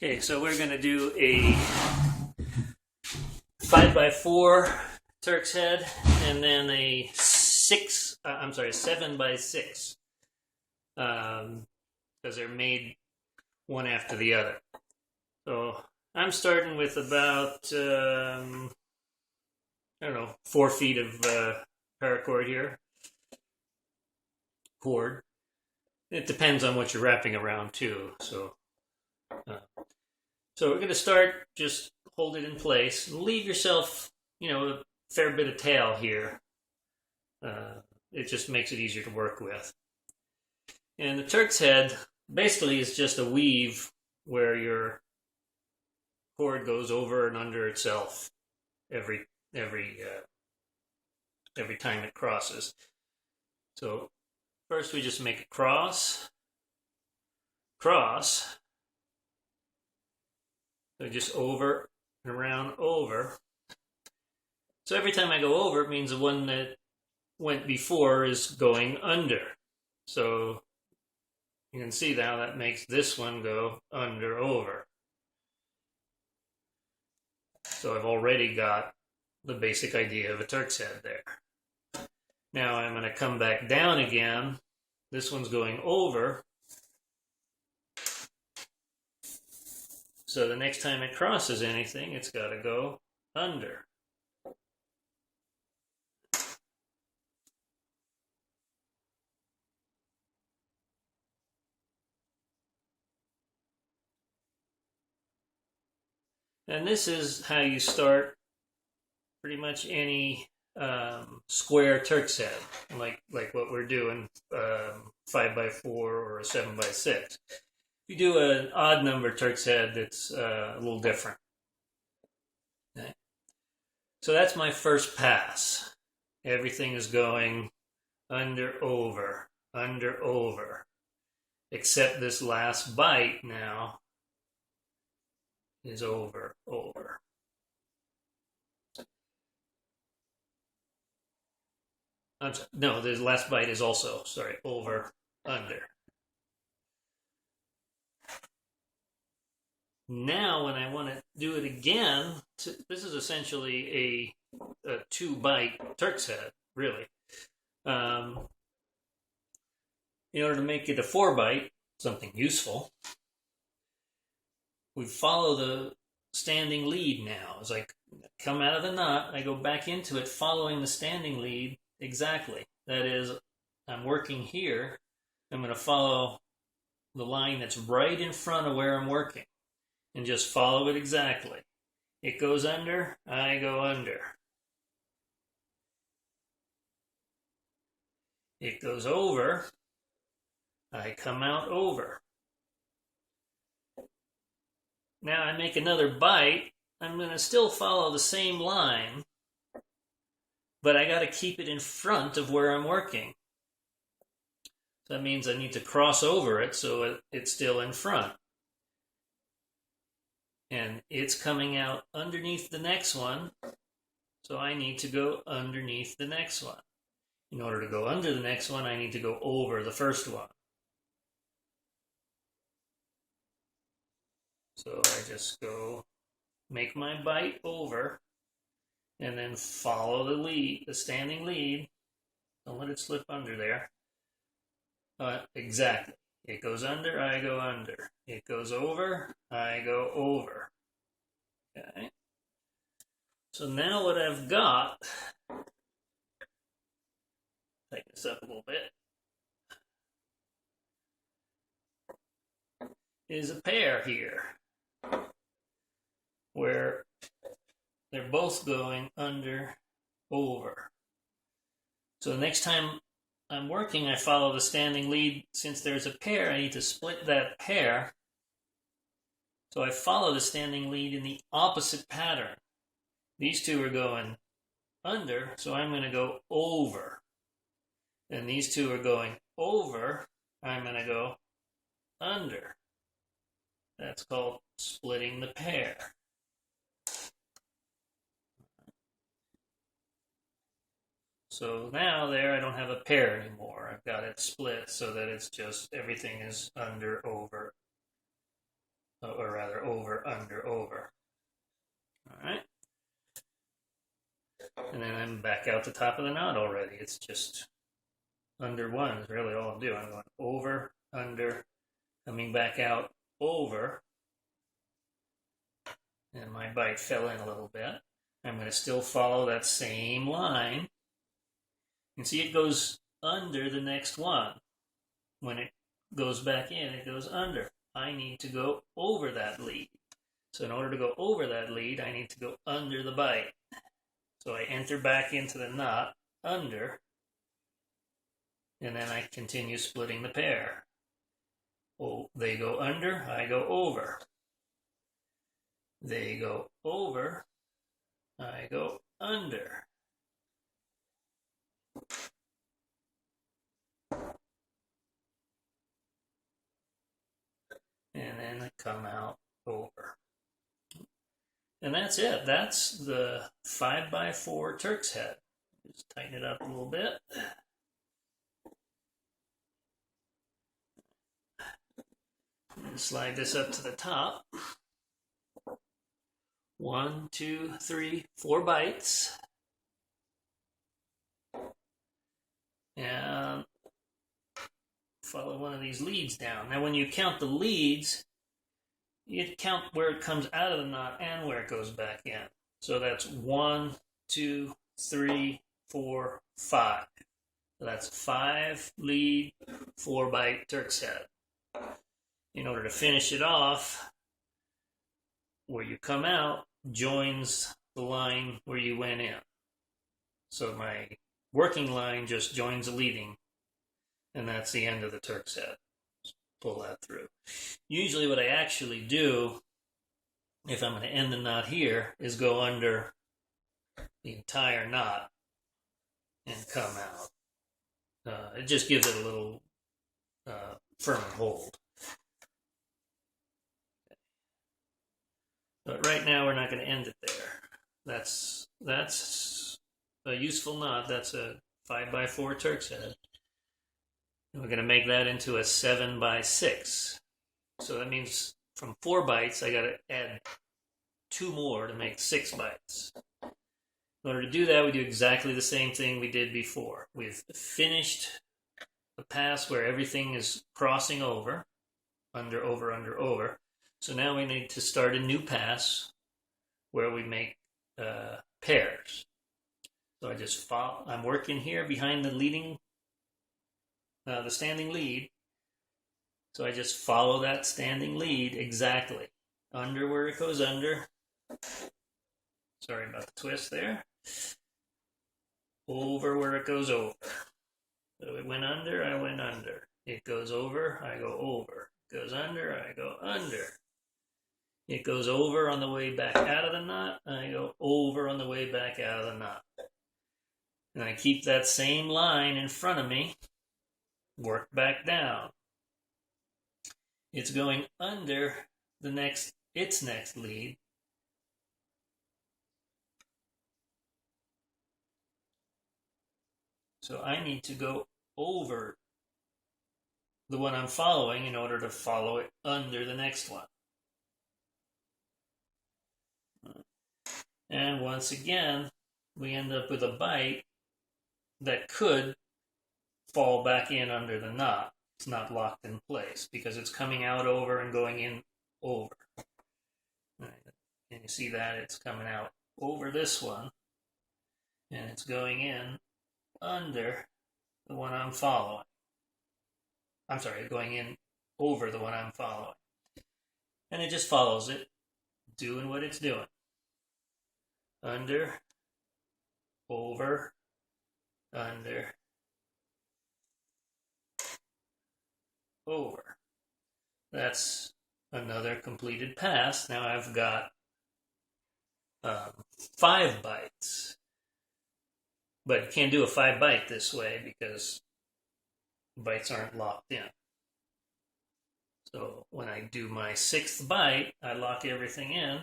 Okay, so we're going to do a 5x4 Turks Head and then a 7x6 because they're made one after the other. So I'm starting with about, I don't know, 4 feet of paracord here. Cord. It depends on what you're wrapping around too. So we're going to start, just hold it in place and leave yourself, a fair bit of tail here. It just makes it easier to work with. And the Turk's Head basically is just a weave where your cord goes over and under itself every time it crosses. So first we just make a cross, so just over and around, over. So every time I go over, it means the one that went before is going under. So you can see now that makes this one go under, over. So I've already got the basic idea of a Turk's Head there. Now I'm going to come back down again. This one's going over. So the next time it crosses anything, it's got to go under. And this is how you start pretty much any square Turk's Head, like what we're doing, 5x4 or a 7x6. If you do an odd number Turk's Head, it's a little different. Okay. So that's my first pass. Everything is going under, over, except this last bite now is over. No, the last bite is also, over, under. Now, when I want to do it again, this is essentially a 2-bite Turk's Head, really. In order to make it a 4-bite, something useful, we follow the standing lead now. As I come out of the knot, I go back into it following the standing lead exactly. That is, I'm working here. I'm going to follow the line that's right in front of where I'm working and just follow it exactly. It goes under, I go under. It goes over, I come out over. Now I make another bite. I'm going to still follow the same line, but I got to keep it in front of where I'm working. So that means I need to cross over it so it's still in front. And it's coming out underneath the next one, so I need to go underneath the next one. In order to go under the next one, I need to go over the first one. So I just go make my bite over and then follow the lead, the standing lead. Don't let it slip under there. Exactly. It goes under, I go under. It goes over, I go over. Okay. So now what I've got, take this up a little bit, is a pair here where they're both going under, over. So the next time I'm working, I follow the standing lead. Since there's a pair, I need to split that pair. So I follow the standing lead in the opposite pattern. These two are going under, so I'm going to go over. And these two are going over, I'm going to go under. That's called splitting the pair. So now there I don't have a pair anymore. I've got it split so that it's just everything is under, over, or rather over, under, over. All right. And then I'm back out the top of the knot already. It's just under one is really all I'm doing. I'm going over, under, coming back out, over. And my bite fell in a little bit. I'm going to still follow that same line. You can see it goes under the next one. When it goes back in, it goes under. I need to go over that lead. So in order to go over that lead, I need to go under the bite. So I enter back into the knot, under, and then I continue splitting the pair. Oh, they go under, I go over. They go over, I go under. And then I come out over. And that's it. That's the 5x4 Turks Head. Just tighten it up a little bit. And slide this up to the top. 1, 2, 3, 4 bites. And follow one of these leads down. Now when you count the leads, you count where it comes out of the knot and where it goes back in. So that's 1, 2, 3, 4, 5. So that's 5 lead, 4 bite Turks Head. In order to finish it off, where you come out joins the line where you went in. So my working line just joins the leading, and that's the end of the Turks Head. Pull that through. Usually what I actually do, if I'm going to end the knot here, is go under the entire knot and come out. It just gives it a little firmer hold. But right now we're not going to end it there. That's a useful knot. That's a 5x4 Turks Head. And we're going to make that into a 7x6. So that means from 4 bites, I got to add 2 more to make 6 bites. In order to do that, we do exactly the same thing we did before. We've finished the pass where everything is crossing over, under, over, under, over. So now we need to start a new pass where we make pairs. So I just follow. I'm working here behind the leading, the standing lead. So I just follow that standing lead exactly. Under where it goes under. Sorry about the twist there. Over where it goes over. So it went under, I went under. It goes over, I go over. It goes under, I go under. It goes over on the way back out of the knot, I go over on the way back out of the knot. And I keep that same line in front of me, work back down. It's going under its next lead. So I need to go over the one I'm following in order to follow it under the next one. And once again, we end up with a bite that could fall back in under the knot. It's not locked in place because it's coming out over and going in over. Right. And you see that it's coming out over this one, and it's going in under the one I'm following. I'm sorry, going in over the one I'm following. And it just follows it, doing what it's doing. Under, over, under, over. That's another completed pass. Now I've got 5 bites. But you can't do a 5 bite this way because bites aren't locked in. So when I do my 6th bite, I lock everything in.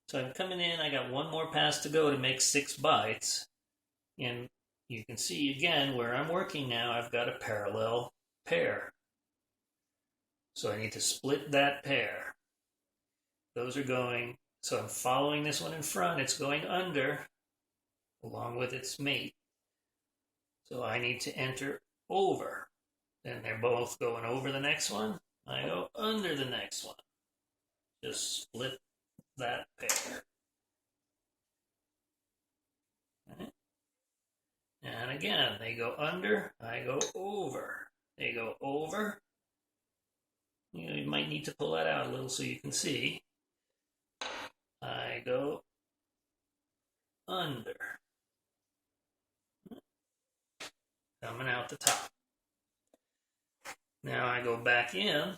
So I'm coming in, I got 1 more pass to go to make 6 bites. And you can see again where I'm working now, I've got a parallel pair. So I need to split that pair. those are going, so I'm following this one in front. It's going under along with its mate. So I need to enter over. Then they're both going over the next one. I go under the next one. Just split that pair. Right. And again, they go under, I go over. They go over. You might need to pull that out a little so you can see. I go under. Coming out the top. Now I go back in.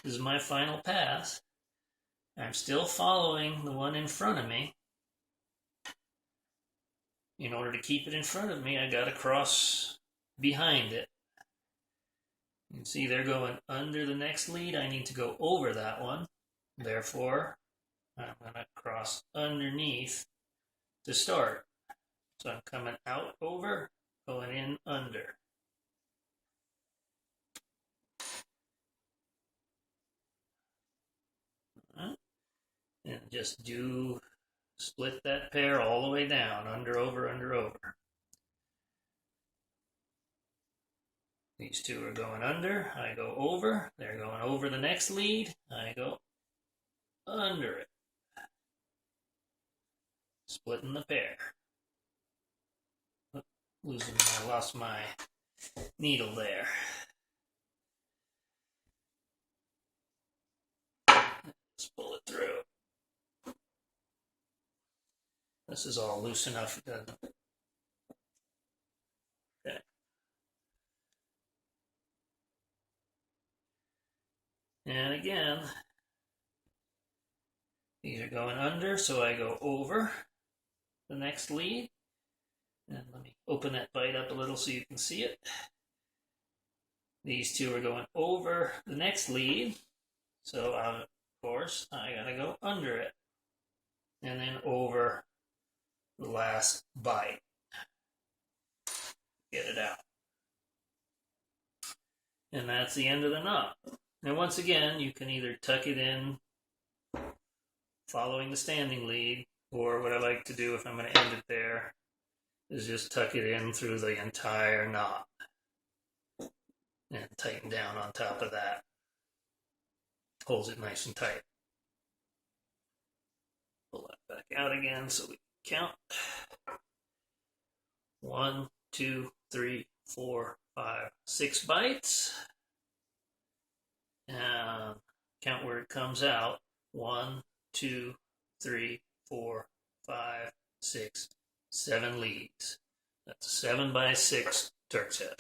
This is my final pass. I'm still following the one in front of me. In order to keep it in front of me, I got to cross behind it. You can see they're going under the next lead. I need to go over that one. Therefore, I'm going to cross underneath to start. So I'm coming out over, going in under. And just split that pair all the way down, under, over, under, over. These two are going under, I go over, they're going over the next lead, I go under it. Splitting the pair. I lost my needle there. Just pull it through. This is all loose enough, doesn't it? Okay. And again, these are going under, so I go over the next lead. And let me open that bite up a little so you can see it. These two are going over the next lead, so of course I gotta go under it. And then over the last bite. Get it out. And that's the end of the knot. Now once again, you can either tuck it in following the standing lead, or what I like to do if I'm going to end it there is just tuck it in through the entire knot and tighten down on top of that. Holds it nice and tight. Pull that back out again so we can count. 1, 2, 3, 4, 5, 6 bites. And count where it comes out. 1, 2, 3, 4, 5, 6, 7 leads. That's a 7x6 Turks Head.